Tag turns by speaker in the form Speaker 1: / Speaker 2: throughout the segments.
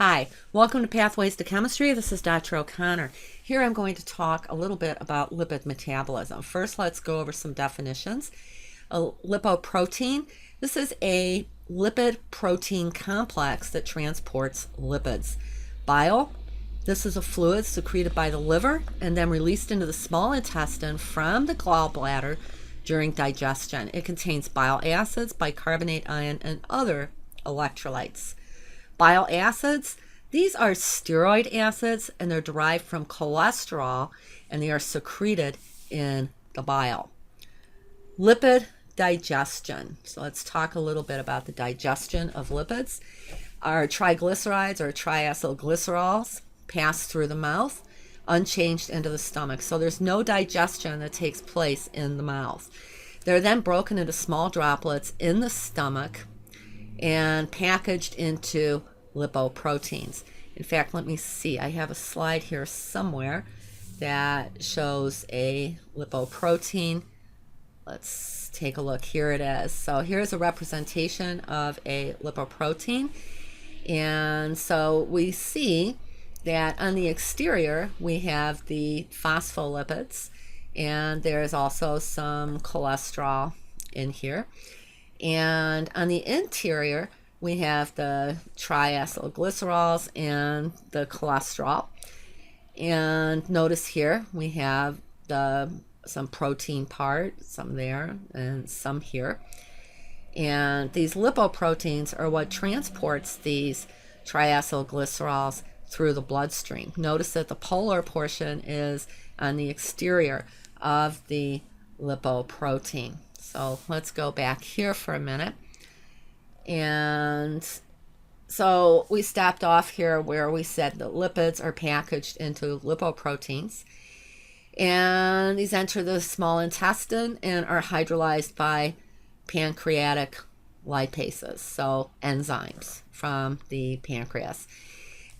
Speaker 1: Hi, welcome to Pathways to Chemistry. This is Dr. O'Connor. Here I'm going to talk a little bit about lipid metabolism. First, let's go over some definitions. A lipoprotein, this is a lipid protein complex that transports lipids. Bile, this is a fluid secreted by the liver and then released into the small intestine from the gallbladder during digestion. It contains bile acids, bicarbonate ion, and other electrolytes. Bile acids, these are steroid acids and they're derived from cholesterol and they are secreted in the bile. Lipid digestion. So let's talk a little bit about the digestion of lipids. Our triglycerides or triacylglycerols pass through the mouth unchanged into the stomach. So there's no digestion that takes place in the mouth. They're then broken into small droplets in the stomach and packaged into lipoproteins. In fact, let me see. I have a slide here somewhere that shows a lipoprotein. Let's take a look. Here it is. So here's a representation of a lipoprotein. And so we see that on the exterior we have the phospholipids, and there's also some cholesterol in here. And on the interior, we have the triacylglycerols and the cholesterol. And notice here we have some protein part, some there and some here. And these lipoproteins are what transports these triacylglycerols through the bloodstream. Notice that the polar portion is on the exterior of the lipoprotein. So let's go back here for a minute. And so we stopped off here where we said that lipids are packaged into lipoproteins. And these enter the small intestine and are hydrolyzed by pancreatic lipases, so enzymes from the pancreas.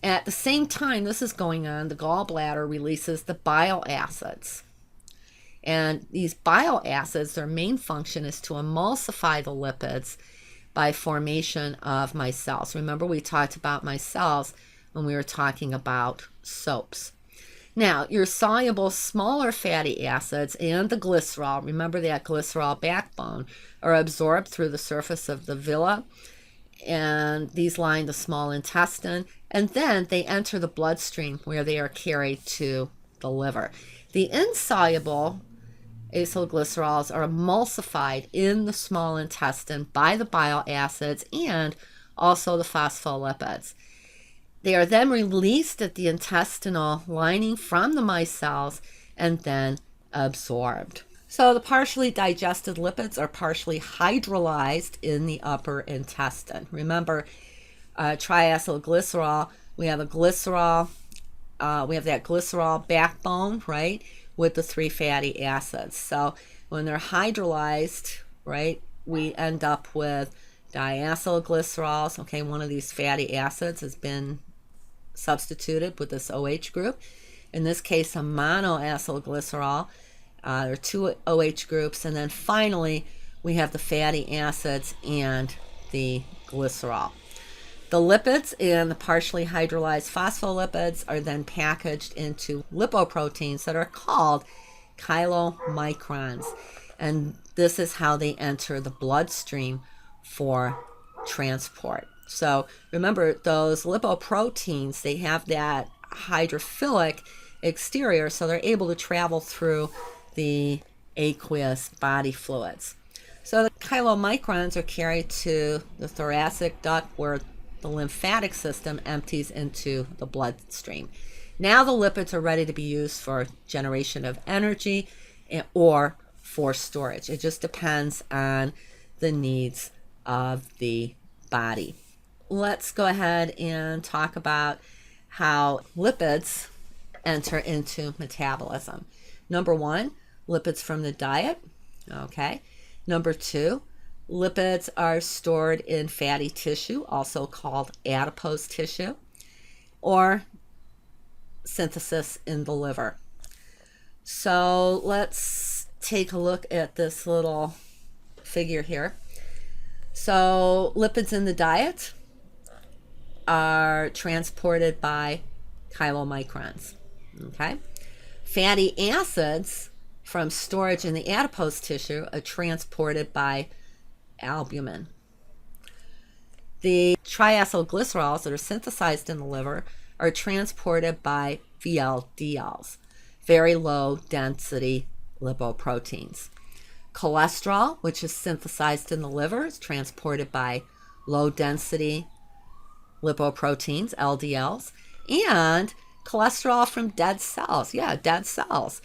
Speaker 1: At the same time this is going on, the gallbladder releases the bile acids. And these bile acids, their main function is to emulsify the lipids by formation of micelles. Remember, we talked about micelles when we were talking about soaps. Now, your soluble smaller fatty acids and the glycerol, remember that glycerol backbone, are absorbed through the surface of the villi, and these line the small intestine, and then they enter the bloodstream where they are carried to the liver. The insoluble acylglycerols are emulsified in the small intestine by the bile acids and also the phospholipids. They are then released at the intestinal lining from the micelles and then absorbed. So the partially digested lipids are partially hydrolyzed in the upper intestine. Remember, triacylglycerol, we have a glycerol, we have that glycerol backbone, right, with the three fatty acids. So when they're hydrolyzed, right, we end up with diacylglycerols. Okay, one of these fatty acids has been substituted with this OH group. In this case, a monoacylglycerol. There are two OH groups, and then finally we have the fatty acids and the glycerol. The lipids and the partially hydrolyzed phospholipids are then packaged into lipoproteins that are called chylomicrons, and this is how they enter the bloodstream for transport. So remember, those lipoproteins, they have that hydrophilic exterior, so they're able to travel through the aqueous body fluids. So the chylomicrons are carried to the thoracic duct where the lymphatic system empties into the bloodstream. Now the lipids are ready to be used for generation of energy or for storage. It just depends on the needs of the body. Let's go ahead and talk about how lipids enter into metabolism. Number one, lipids from the diet. Okay. Number two, lipids are stored in fatty tissue, also called adipose tissue, or synthesis in the liver. So let's take a look at this little figure here. So lipids in the diet are transported by chylomicrons. Okay? Fatty acids from storage in the adipose tissue are transported by albumin. The triacylglycerols that are synthesized in the liver are transported by VLDLs, very low density lipoproteins. Cholesterol, which is synthesized in the liver, is transported by low density lipoproteins, LDLs, and cholesterol from dead cells, dead cells,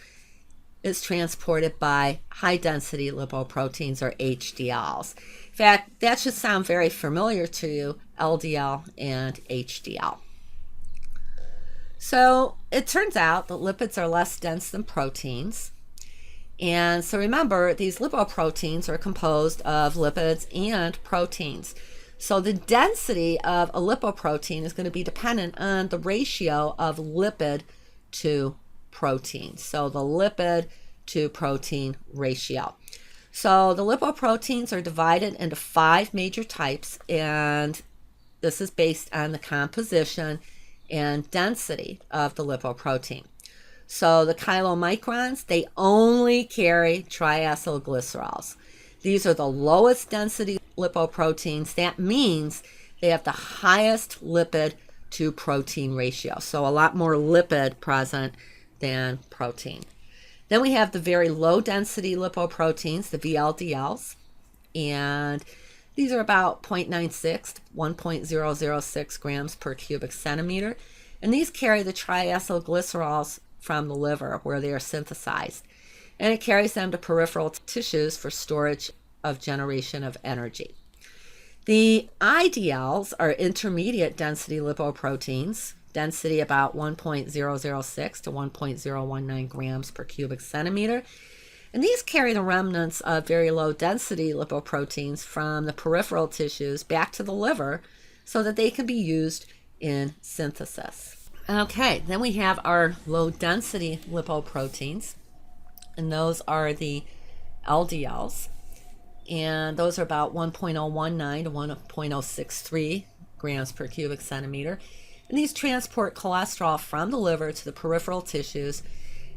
Speaker 1: is transported by high density lipoproteins, or HDLs. In fact, that should sound very familiar to you, LDL and HDL. So it turns out that lipids are less dense than proteins. And so remember, these lipoproteins are composed of lipids and proteins. So the density of a lipoprotein is going to be dependent on the ratio of lipid to protein. So the lipid to protein ratio. So the lipoproteins are divided into 5 major types, and this is based on the composition and density of the lipoprotein. So the chylomicrons, they only carry triacylglycerols. These are the lowest density lipoproteins. That means they have the highest lipid to protein ratio. So a lot more lipid present than protein. Then we have the very low density lipoproteins, the VLDLs, and these are about 0.96 to 1.006 grams per cubic centimeter. And these carry the triacylglycerols from the liver where they are synthesized. And it carries them to peripheral tissues for storage of generation of energy. The IDLs are intermediate density lipoproteins, density about 1.006 to 1.019 grams per cubic centimeter. And these carry the remnants of very low density lipoproteins from the peripheral tissues back to the liver so that they can be used in synthesis. Okay, then we have our low density lipoproteins, and those are the LDLs. And those are about 1.019 to 1.063 grams per cubic centimeter. And these transport cholesterol from the liver to the peripheral tissues,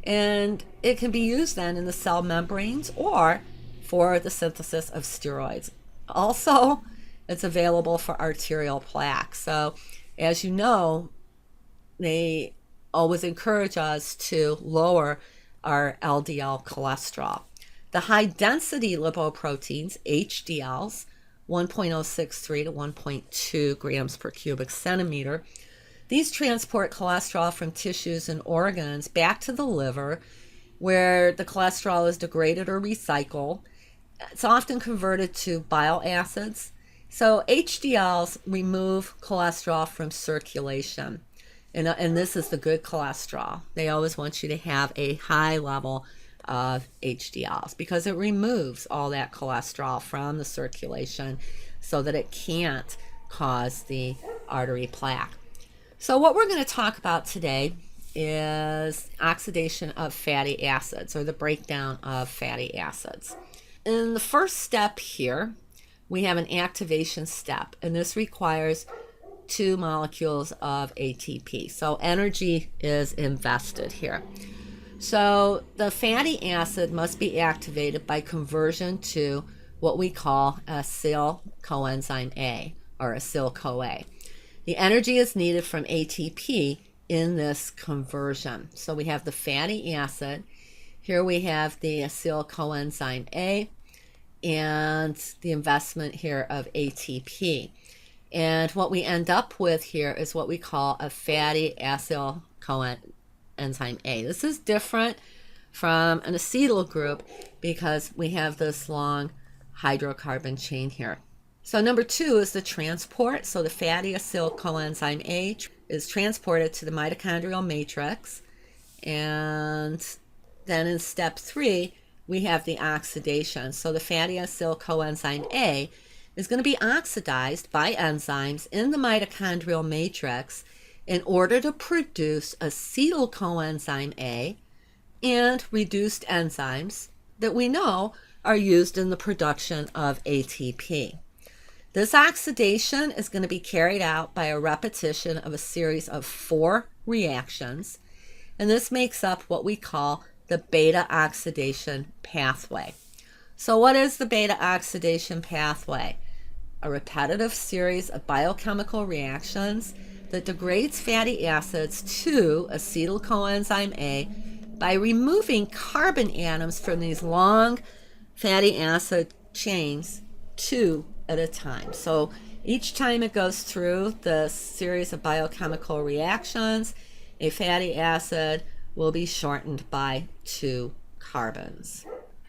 Speaker 1: and it can be used then in the cell membranes or for the synthesis of steroids. Also, it's available for arterial plaque. So, as you know, they always encourage us to lower our LDL cholesterol. The high density lipoproteins, HDLs, 1.063 to 1.2 grams per cubic centimeter, these transport cholesterol from tissues and organs back to the liver, where the cholesterol is degraded or recycled. It's often converted to bile acids. So HDLs remove cholesterol from circulation. And this is the good cholesterol. They always want you to have a high level of HDLs because it removes all that cholesterol from the circulation so that it can't cause the artery plaque. So what we're going to talk about today is oxidation of fatty acids, or the breakdown of fatty acids. In the first step here, we have an activation step, and this requires 2 molecules of ATP. So energy is invested here. So the fatty acid must be activated by conversion to what we call acyl coenzyme A, or acyl-CoA. The energy is needed from ATP in this conversion. So we have the fatty acid. Here we have the acyl coenzyme A and the investment here of ATP. And what we end up with here is what we call a fatty acyl coenzyme A. This is different from an acetyl group because we have this long hydrocarbon chain here. So number 2 is the transport. So the fatty acyl coenzyme A is transported to the mitochondrial matrix. And then in step 3, we have the oxidation. So the fatty acyl coenzyme A is going to be oxidized by enzymes in the mitochondrial matrix in order to produce acetyl coenzyme A and reduced enzymes that we know are used in the production of ATP. This oxidation is going to be carried out by a repetition of a series of 4 reactions, and this makes up what we call the beta oxidation pathway. So what is the beta oxidation pathway? A repetitive series of biochemical reactions that degrades fatty acids to acetyl coenzyme A by removing carbon atoms from these long fatty acid chains 2 at a time. So each time it goes through the series of biochemical reactions, a fatty acid will be shortened by 2 carbons.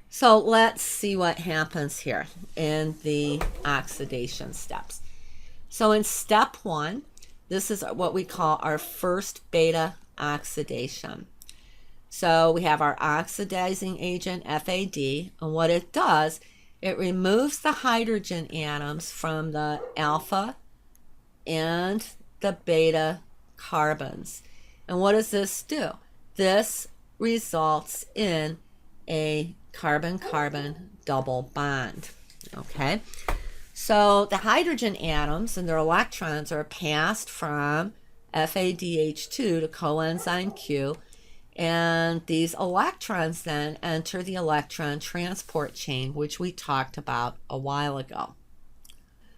Speaker 1: So let's see what happens here in the oxidation steps. So in step 1, this is what we call our first beta oxidation. So we have our oxidizing agent FAD, and what it does, it removes the hydrogen atoms from the alpha and the beta carbons. And what does this do? This results in a carbon-carbon double bond. Okay, so the hydrogen atoms and their electrons are passed from FADH2 to coenzyme Q, and these electrons then enter the electron transport chain, which we talked about a while ago.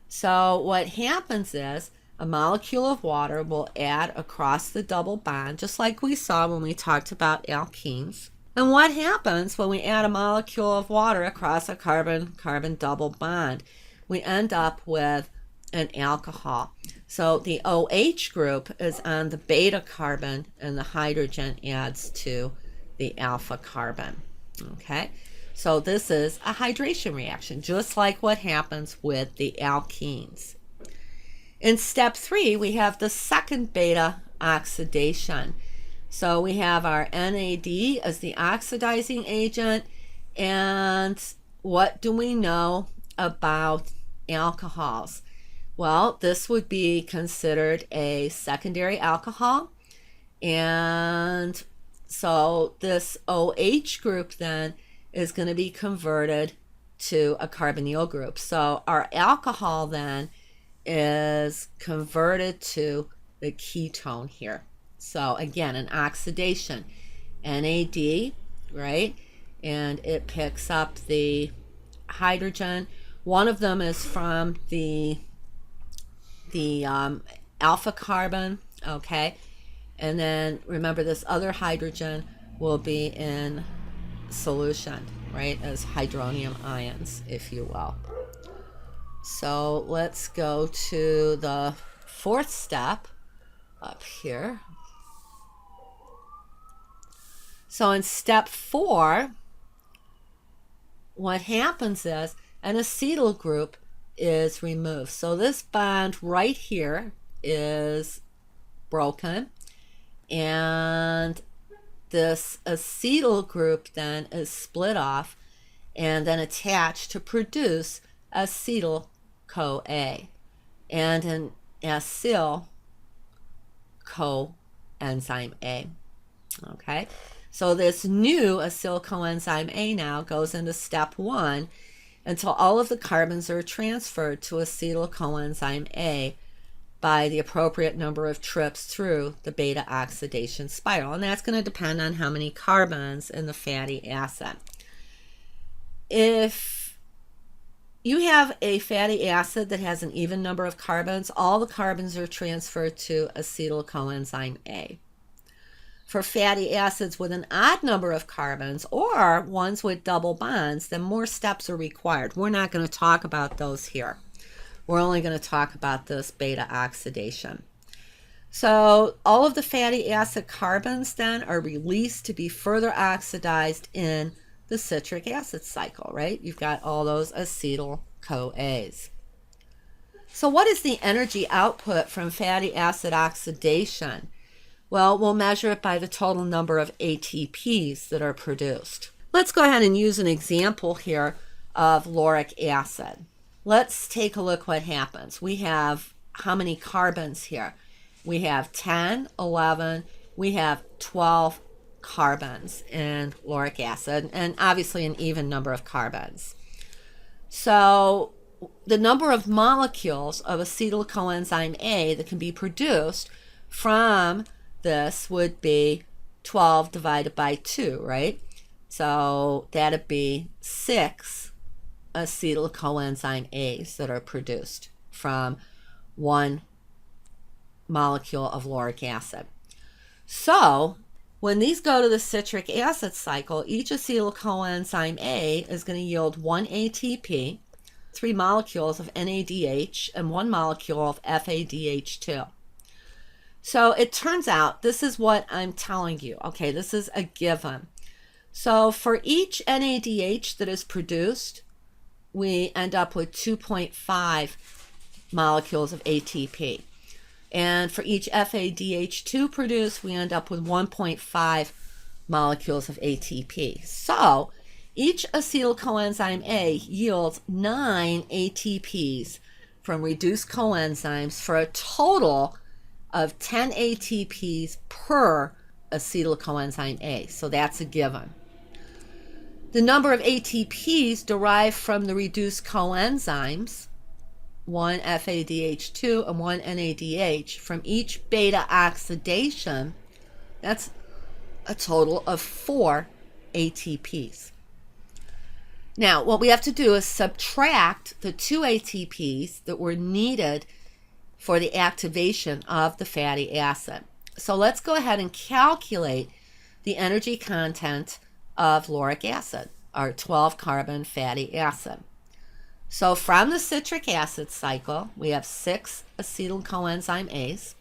Speaker 1: So what happens is a molecule of water will add across the double bond, just like we saw when we talked about alkenes. And what happens when we add a molecule of water across a carbon-carbon double bond? We end up with an alcohol. So the OH group is on the beta carbon, and the hydrogen adds to the alpha carbon. Okay, so this is a hydration reaction, just like what happens with the alkenes. In step 3, we have the second beta oxidation. So we have our NAD as the oxidizing agent, and what do we know about alcohols? Well, this would be considered a secondary alcohol, and so this OH group then is going to be converted to a carbonyl group. So our alcohol then is converted to the ketone here. So again, an oxidation, NAD, right? And it picks up the hydrogen. One of them is from the alpha carbon, okay? And then remember, this other hydrogen will be in solution, right, as hydronium ions, if you will. So let's go to the 4th step up here. So in step 4, what happens is an acetyl group is removed. So this bond right here is broken, and this acetyl group then is split off and then attached to produce acetyl-CoA and an acyl coenzyme A. Okay, so this new acyl coenzyme A now goes into step 1 until all of the carbons are transferred to acetyl coenzyme A by the appropriate number of trips through the beta oxidation spiral. And that's going to depend on how many carbons in the fatty acid. If you have a fatty acid that has an even number of carbons, all the carbons are transferred to acetyl coenzyme A. For fatty acids with an odd number of carbons or ones with double bonds, then more steps are required. We're not going to talk about those here. We're only going to talk about this beta oxidation. So all of the fatty acid carbons then are released to be further oxidized in the citric acid cycle, right? You've got all those acetyl-CoAs. So what is the energy output from fatty acid oxidation? Well, we'll measure it by the total number of ATPs that are produced. Let's go ahead and use an example here of lauric acid. Let's take a look what happens. We have how many carbons here? We have 10, 11, we have 12 carbons in lauric acid, and obviously an even number of carbons. So the number of molecules of acetyl coenzyme A that can be produced from this would be 12 divided by 2, right? So that'd be 6 acetyl coenzyme A's that are produced from 1 molecule of lauric acid. So when these go to the citric acid cycle, each acetyl coenzyme A is going to yield 1 ATP, 3 molecules of NADH, and 1 molecule of FADH2. So it turns out, this is what I'm telling you. Okay, this is a given. So for each NADH that is produced, we end up with 2.5 molecules of ATP. And for each FADH2 produced, we end up with 1.5 molecules of ATP. So each acetyl coenzyme A yields 9 ATPs from reduced coenzymes for a total of 10 ATPs per acetyl coenzyme A. So that's a given. The number of ATPs derived from the reduced coenzymes, 1 FADH2 and 1 NADH, from each beta oxidation, that's a total of 4 ATPs. Now, what we have to do is subtract the 2 ATPs that were needed for the activation of the fatty acid. So let's go ahead and calculate the energy content of lauric acid, our 12-carbon fatty acid. So from the citric acid cycle, we have 6 acetyl coenzyme A's.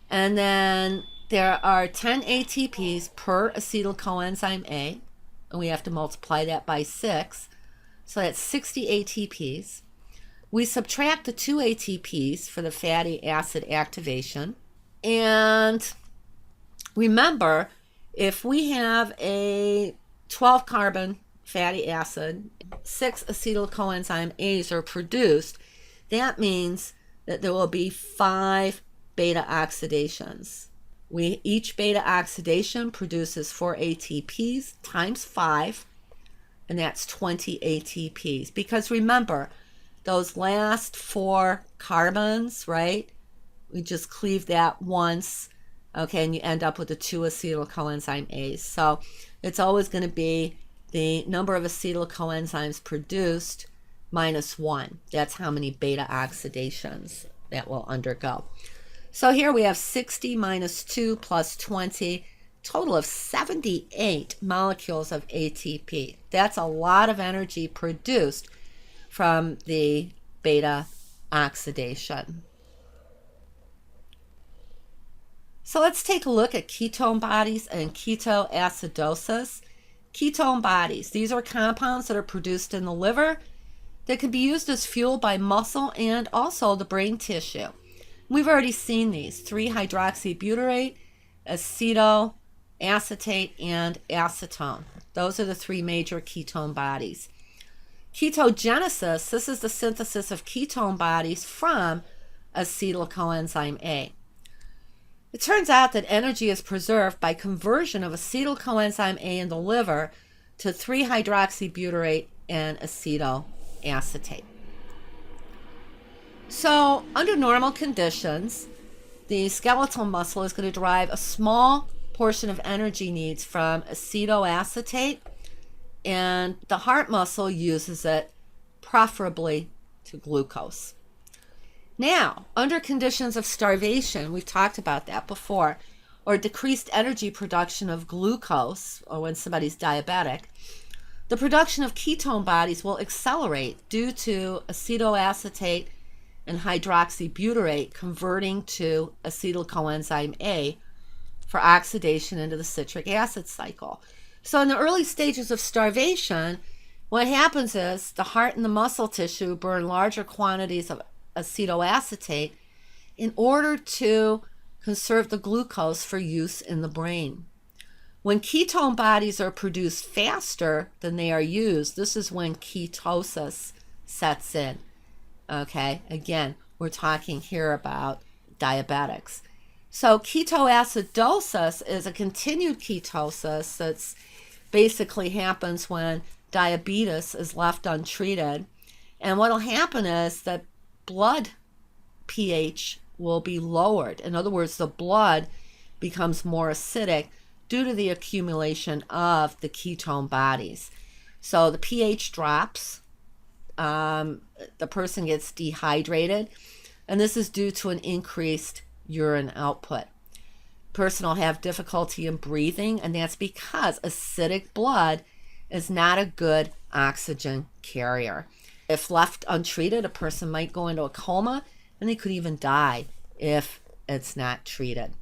Speaker 1: And then there are 10 ATPs per acetyl coenzyme A. And we have to multiply that by 6. So that's 60 ATPs. We subtract the 2 ATPs for the fatty acid activation. And remember, if we have a 12-carbon fatty acid, 6 acetyl coenzyme A's are produced, that means that there will be 5 beta oxidations. Each beta oxidation produces 4 ATPs times 5, and that's 20 ATPs. Because remember, those last 4 carbons, right? We just cleave that once, okay, and you end up with the 2 acetyl coenzyme A's. So it's always going to be the number of acetyl coenzymes produced minus 1. That's how many beta oxidations that will undergo. So here we have 60 minus 2 plus 20, total of 78 molecules of ATP. That's a lot of energy produced from the beta oxidation. So let's take a look at ketone bodies and ketoacidosis. Ketone bodies, these are compounds that are produced in the liver that can be used as fuel by muscle and also the brain tissue. We've already seen these: 3-hydroxybutyrate, acetoacetate, and acetone. Those are the 3 major ketone bodies. Ketogenesis, this is the synthesis of ketone bodies from acetyl coenzyme A. It turns out that energy is preserved by conversion of acetyl coenzyme A in the liver to 3-hydroxybutyrate and acetoacetate. So under normal conditions, the skeletal muscle is going to derive a small portion of energy needs from acetoacetate, and the heart muscle uses it preferably to glucose. Now, under conditions of starvation, we've talked about that before, or decreased energy production of glucose, or when somebody's diabetic, the production of ketone bodies will accelerate due to acetoacetate and hydroxybutyrate converting to acetyl coenzyme A for oxidation into the citric acid cycle. So in the early stages of starvation, what happens is the heart and the muscle tissue burn larger quantities of acetoacetate in order to conserve the glucose for use in the brain. When ketone bodies are produced faster than they are used, this is when ketosis sets in. Okay, again, we're talking here about diabetics. So ketoacidosis is a continued ketosis that's basically happens when diabetes is left untreated. And what will happen is that blood pH will be lowered. In other words, the blood becomes more acidic due to the accumulation of the ketone bodies. So the pH drops, the person gets dehydrated, and this is due to an increased urine output. Person will have difficulty in breathing, and that's because acidic blood is not a good oxygen carrier. If left untreated, a person might go into a coma, and they could even die if it's not treated.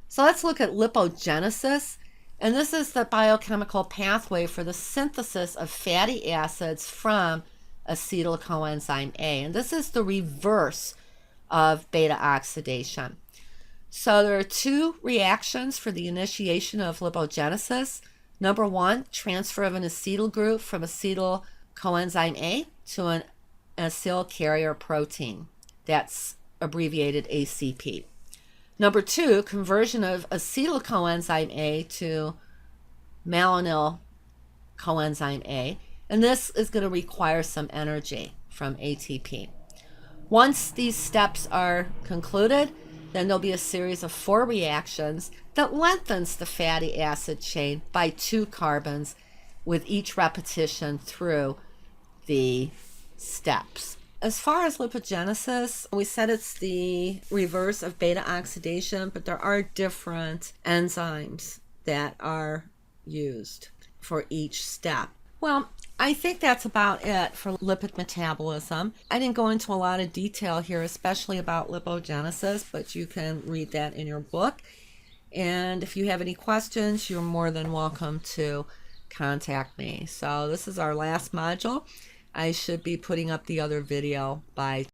Speaker 1: So let's look at lipogenesis, and this is the biochemical pathway for the synthesis of fatty acids from acetyl coenzyme A, and this is the reverse of beta oxidation. So there are two reactions for the initiation of lipogenesis. Number one, transfer of an acetyl group from acetyl coenzyme A to an acyl carrier protein. That's abbreviated ACP. Number two, conversion of acetyl coenzyme A to malonyl coenzyme A. And this is going to require some energy from ATP. Once these steps are concluded, then there'll be a series of 4 reactions that lengthens the fatty acid chain by 2 carbons with each repetition through the steps. As far as lipogenesis, we said it's the reverse of beta oxidation, but there are different enzymes that are used for each step. Well, I think that's about it for lipid metabolism. I didn't go into a lot of detail here, especially about lipogenesis, but you can read that in your book. And if you have any questions, you're more than welcome to contact me. So this is our last module. I should be putting up the other video by